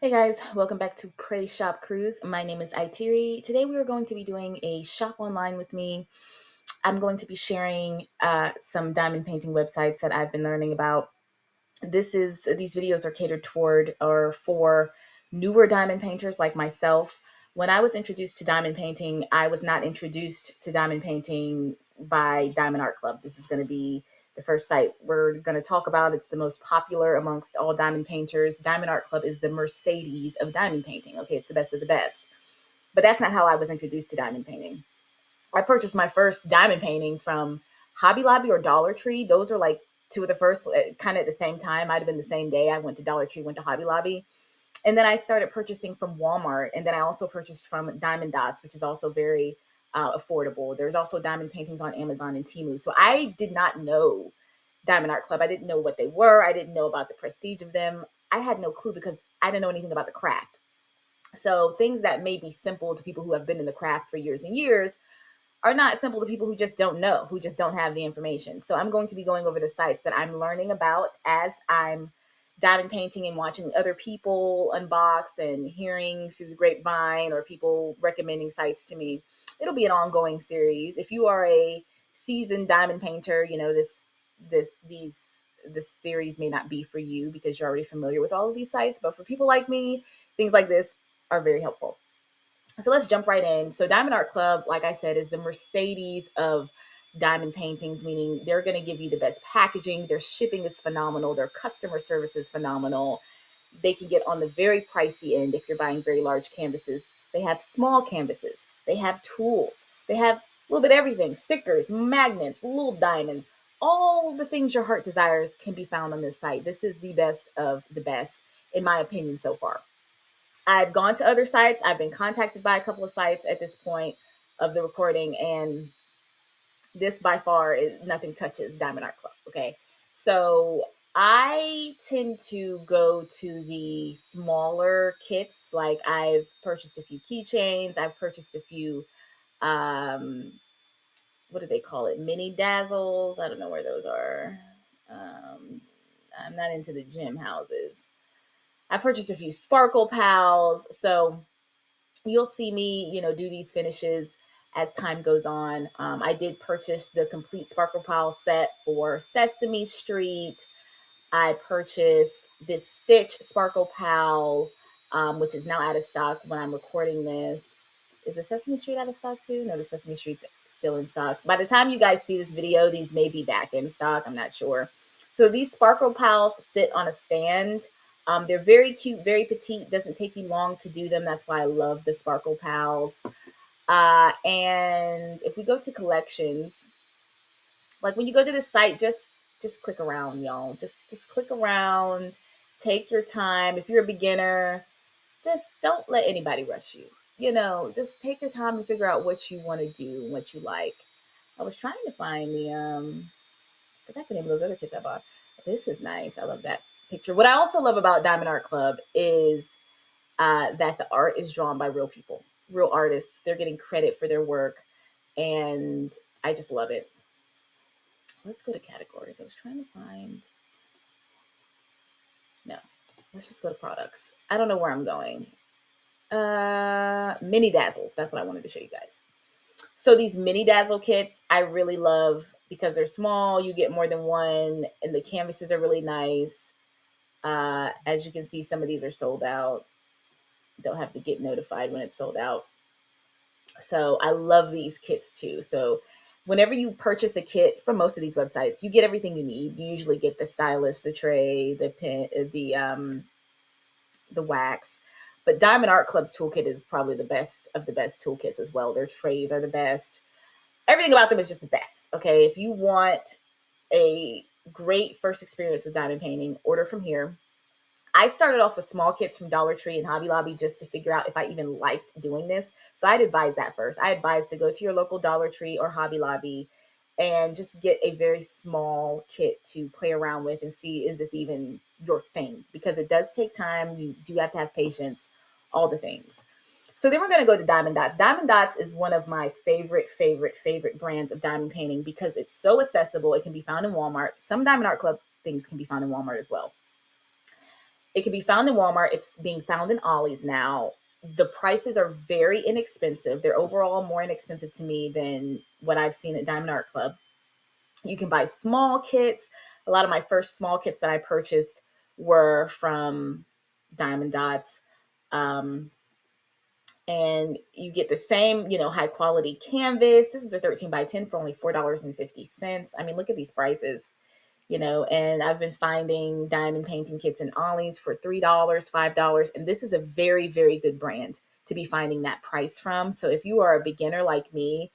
Hey guys, welcome back to Pray Shop Cruise. My name is Itiri. Today we are going to be doing a shop online with me. I'm going to be sharing some diamond painting websites that I've been learning about. These videos are catered toward or for newer diamond painters like myself. When I was introduced to diamond painting, I was not introduced to diamond painting by Diamond Art Club. This is going to be the first site we're going to talk about. It's the most popular amongst all diamond painters. Diamond Art Club is the Mercedes of diamond painting. Okay, it's the best of the best. But that's not how I was introduced to diamond painting. I purchased my first diamond painting from Hobby Lobby or Dollar Tree. Those are like two of the first, kind of at the same time. Might have been the same day. I went to Dollar Tree, went to Hobby Lobby. And then I started purchasing from Walmart. And then I also purchased from Diamond Dots, which is also very affordable. There's also diamond paintings on Amazon and Temu. So I did not know Diamond Art Club. I didn't know what they were. I didn't know about the prestige of them. I had no clue because I didn't know anything about the craft. So things that may be simple to people who have been in the craft for years and years are not simple to people who just don't know, who just don't have the information. So I'm going to be going over the sites that I'm learning about as I'm diamond painting and watching other people unbox and hearing through the grapevine or people recommending sites to me. It'll be an ongoing series. If you are a seasoned diamond painter, you know this series may not be for you because you're already familiar with all of these sites. But for people like me, things like this are very helpful. So let's jump right in. So Diamond Art Club, like I said, is the Mercedes of diamond paintings, meaning they're going to give you the best packaging. Their shipping is phenomenal. Their customer service is phenomenal. They can get on the very pricey end if you're buying very large canvases. They have small canvases. They have tools. They have a little bit of everything: stickers, magnets, little diamonds. All the things your heart desires can be found on this site. This is the best of the best, in my opinion, so far. I've gone to other sites. I've been contacted by a couple of sites at this point of the recording, and this by far is nothing touches Diamond Art Club. Okay. So I tend to go to the smaller kits. Like I've purchased a few keychains. I've purchased a few, what do they call it? Mini dazzles. I don't know where those are. I'm not into the gem houses. I purchased a few sparkle pals. So you'll see me, do these finishes as time goes on. I did purchase the complete Sparkle Pile set for Sesame Street. I purchased this Stitch Sparkle Pal, which is now out of stock when I'm recording this. Is the Sesame Street out of stock too? No, the Sesame Street's still in stock. By the time you guys see this video, these may be back in stock. I'm not sure. So these Sparkle Pals sit on a stand. They're very cute, very petite. Doesn't take you long to do them. That's why I love the Sparkle Pals. And if we go to collections, like when you go to the site, just click around, y'all. Just click around. Take your time. If you're a beginner, just don't let anybody rush you. Just take your time and figure out what you want to do and what you like. I was trying to find I forgot the name of those other kits I bought. This is nice. I love that picture. What I also love about Diamond Art Club is that the art is drawn by real people, real artists. They're getting credit for their work, and I just love it. Let's go to categories. I was trying to find. No, let's just go to products. I don't know where I'm going. Mini dazzles. That's what I wanted to show you guys. So these mini dazzle kits, I really love because they're small. You get more than one, and the canvases are really nice. As you can see, some of these are sold out. They'll have to get notified when it's sold out. So I love these kits too. So whenever you purchase a kit from most of these websites, you get everything you need. You usually get the stylus, the tray, the pen, the wax. But Diamond Art Club's toolkit is probably the best of the best toolkits as well. Their trays are the best. Everything about them is just the best. Okay, if you want a great first experience with diamond painting, order from here. I started off with small kits from Dollar Tree and Hobby Lobby just to figure out if I even liked doing this. So I'd advise that first. I advise to go to your local Dollar Tree or Hobby Lobby and just get a very small kit to play around with and see, is this even your thing? Because it does take time. You do have to have patience, all the things. So then we're going to go to Diamond Dots. Diamond Dots is one of my favorite brands of diamond painting because it's so accessible. It can be found in Walmart. Some Diamond Art Club things can be found in Walmart as well. It can be found in Walmart. It's being found in Ollie's now. The prices are very inexpensive. They're overall more inexpensive to me than what I've seen at Diamond Art Club. You can buy small kits. A lot of my first small kits that I purchased were from Diamond Dots. Um, and you get the same, high quality canvas. This is a 13 by 10 for only $4.50. I mean, look at these prices, and I've been finding diamond painting kits in Ollie's for $3, $5. And this is a very, very good brand to be finding that price from. So if you are a beginner like me,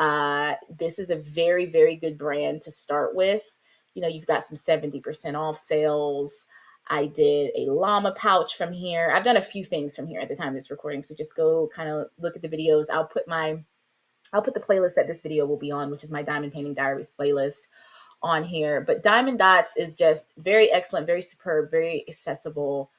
this is a very, very good brand to start with. You've got some 70% off sales. I did a llama pouch from here. I've done a few things from here at the time of this recording. So just go kind of look at the videos. I'll put the playlist that this video will be on, which is my Diamond Painting Diaries playlist, on here. But Diamond Dots is just very excellent, very superb, very accessible.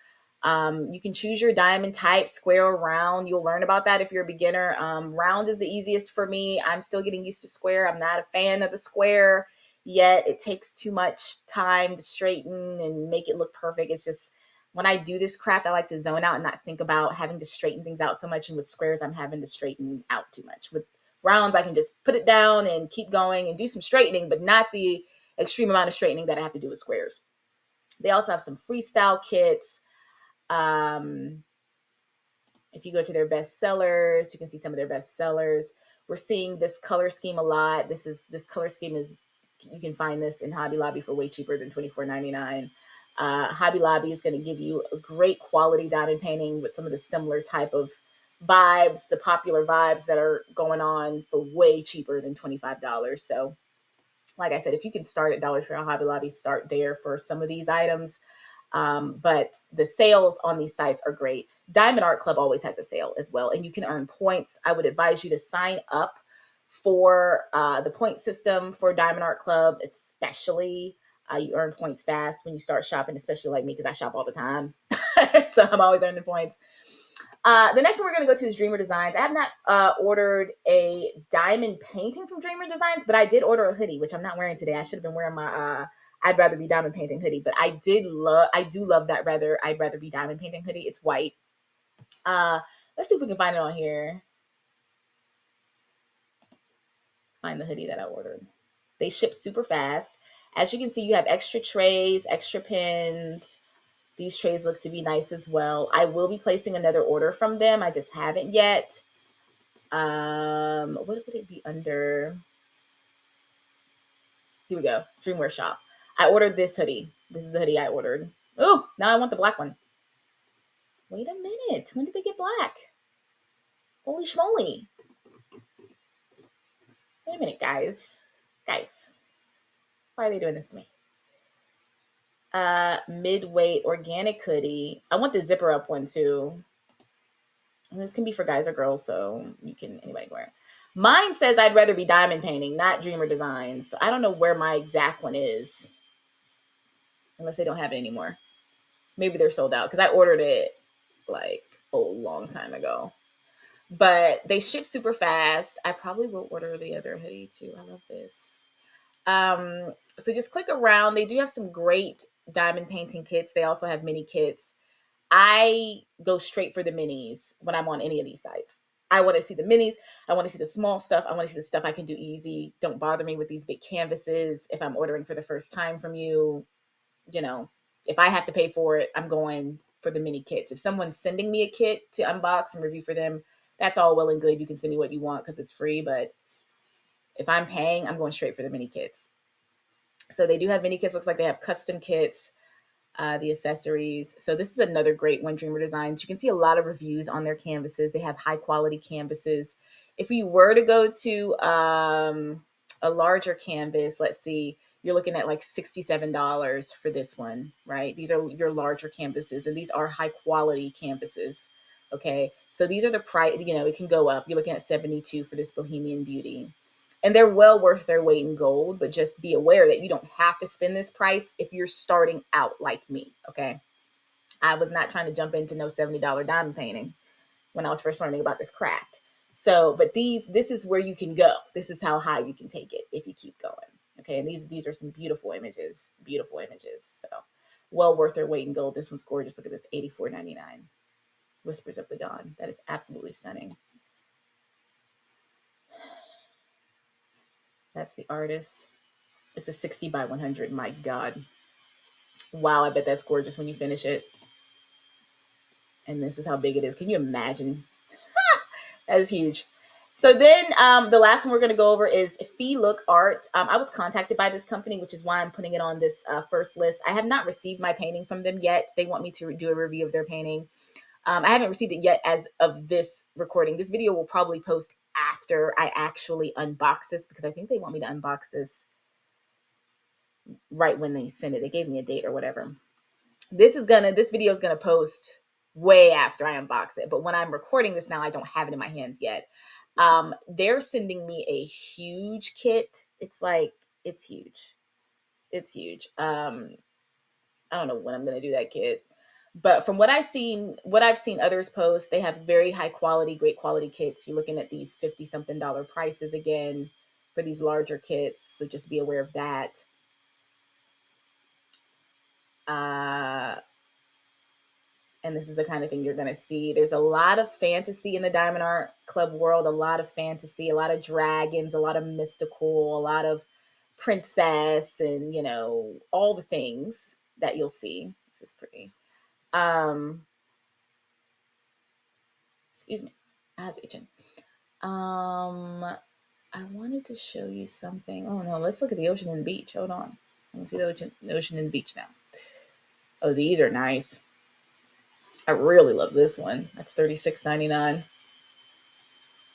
You can choose your diamond type, square or round. You'll learn about that if you're a beginner. Round is the easiest for me. I'm still getting used to square. I'm not a fan of the square yet. It takes too much time to straighten and make it look perfect. It's just, when I do this craft, I like to zone out and not think about having to straighten things out so much. And with squares, I'm having to straighten out too much. With rounds, I can just put it down and keep going and do some straightening, but not the extreme amount of straightening that I have to do with squares. They also have some freestyle kits. If you go to their best sellers, you can see some of their best sellers. We're seeing this color scheme a lot. This color scheme is, you can find this in Hobby Lobby for way cheaper than $24.99. Hobby Lobby is going to give you a great quality diamond painting with some of the similar type of vibes, the popular vibes that are going on, for way cheaper than $25. So like I said, if you can start at Dollar Tree or Hobby Lobby, start there for some of these items. But the sales on these sites are great. Diamond Art Club always has a sale as well, and you can earn points. I would advise you to sign up for the point system for Diamond Art Club, especially. You earn points fast when you start shopping, especially like me, because I shop all the time. So I'm always earning points. The next one we're going to go to is Dreamer Designs. I have not ordered a diamond painting from Dreamer Designs, but I did order a hoodie, which I'm not wearing today. I should have been wearing my I'd rather be diamond painting hoodie, but I do love that I'd rather be diamond painting hoodie. It's white. Let's see if we can find it on here. Find the hoodie that I ordered. They ship super fast. As you can see, you have extra trays, extra pins. These trays look to be nice as well. I will be placing another order from them. I just haven't yet. What would it be under? Here we go. Dreamwear Shop. I ordered this hoodie. This is the hoodie I ordered. Oh, now I want the black one. Wait a minute. When did they get black? Holy schmoly. Wait a minute, guys. Guys. Why are they doing this to me? Mid-weight organic hoodie. I want the zipper up one too. And this can be for guys or girls, so you can, anybody can wear it. Mine says I'd rather be diamond painting, not Dreamer Designs. So I don't know where my exact one is. Unless they don't have it anymore. Maybe they're sold out, because I ordered it like a long time ago. But they ship super fast. I probably will order the other hoodie too. I love this. So just click around. They do have some great diamond painting kits. They also have mini kits. I go straight for the minis when I'm on any of these sites. I want to see the minis. I want to see the small stuff. I want to see the stuff I can do easy. Don't bother me with these big canvases. If I'm ordering for the first time from you, if I have to pay for it, I'm going for the mini kits. If someone's sending me a kit to unbox and review for them, that's all well and good. You can send me what you want because it's free. But if I'm paying, I'm going straight for the mini kits. So they do have mini kits. Looks like they have custom kits. The accessories. So this is another great one, Dreamer Designs. You can see a lot of reviews on their canvases. They have high quality canvases. If you were to go to a larger canvas, let's see, you're looking at like $67 for this one, right? These are your larger canvases, and these are high quality canvases. Okay, so these are the price. It can go up. You're looking at $72 for this Bohemian Beauty. And they're well worth their weight in gold, but just be aware that you don't have to spend this price if you're starting out like me, okay? I was not trying to jump into no $70 diamond painting when I was first learning about this craft. So, but this is where you can go. This is how high you can take it if you keep going, okay? And these are some beautiful images, beautiful images. So Well worth their weight in gold. This one's gorgeous. Look at this, $84.99. Whispers of the Dawn. That is absolutely stunning. That's the artist. It's a 60 by 100. My God. Wow, I bet that's gorgeous when you finish it. And this is how big it is. Can you imagine? That is huge. So then the last one we're going to go over is Fee Look Art. I was contacted by this company, which is why I'm putting it on this first list. I have not received my painting from them yet. They want me to do a review of their painting. I haven't received it yet as of this recording. This video will probably post after I actually unbox this, because I think they want me to unbox this right when they send it. They gave me a date or whatever. This video is gonna post way after I unbox it. But when I'm recording this now, I don't have it in my hands yet. They're sending me a huge kit. It's huge. It's huge. I don't know when I'm gonna do that kit. But from what I've seen others post, they have very high quality, great quality kits. You're looking at these 50 something dollar prices again for these larger kits. So just be aware of that. And this is the kind of thing you're going to see. There's a lot of fantasy in the Diamond Art Club world, a lot of fantasy, a lot of dragons, a lot of mystical, a lot of princess, and, all the things that you'll see. This is pretty. Excuse me. I was itching. I wanted to show you something. Oh, no, let's look at the ocean and beach. Hold on. I want to see the ocean and beach now. Oh, these are nice. I really love this one. That's $36.99.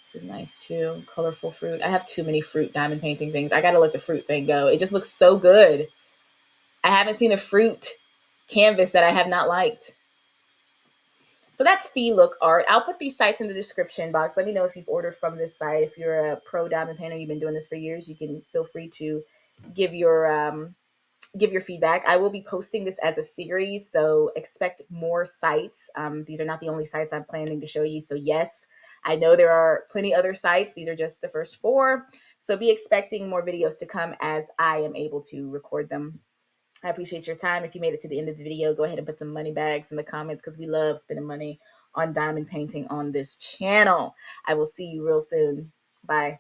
This is nice too. Colorful fruit. I have too many fruit diamond painting things. I gotta let the fruit thing go. It just looks so good. I haven't seen a fruit canvas that I have not liked. So that's Fee Look Art. I'll put these sites in the description box. Let me know if you've ordered from this site. If you're a pro diamond painter, you've been doing this for years, you can feel free to give your feedback. I will be posting this as a series, so expect more sites. These are not the only sites I'm planning to show you. So yes, I know there are plenty other sites. These are just the first 4. So be expecting more videos to come as I am able to record them. I appreciate your time. If you made it to the end of the video, go ahead and put some money bags in the comments, because we love spending money on diamond painting on this channel. I will see you real soon. Bye.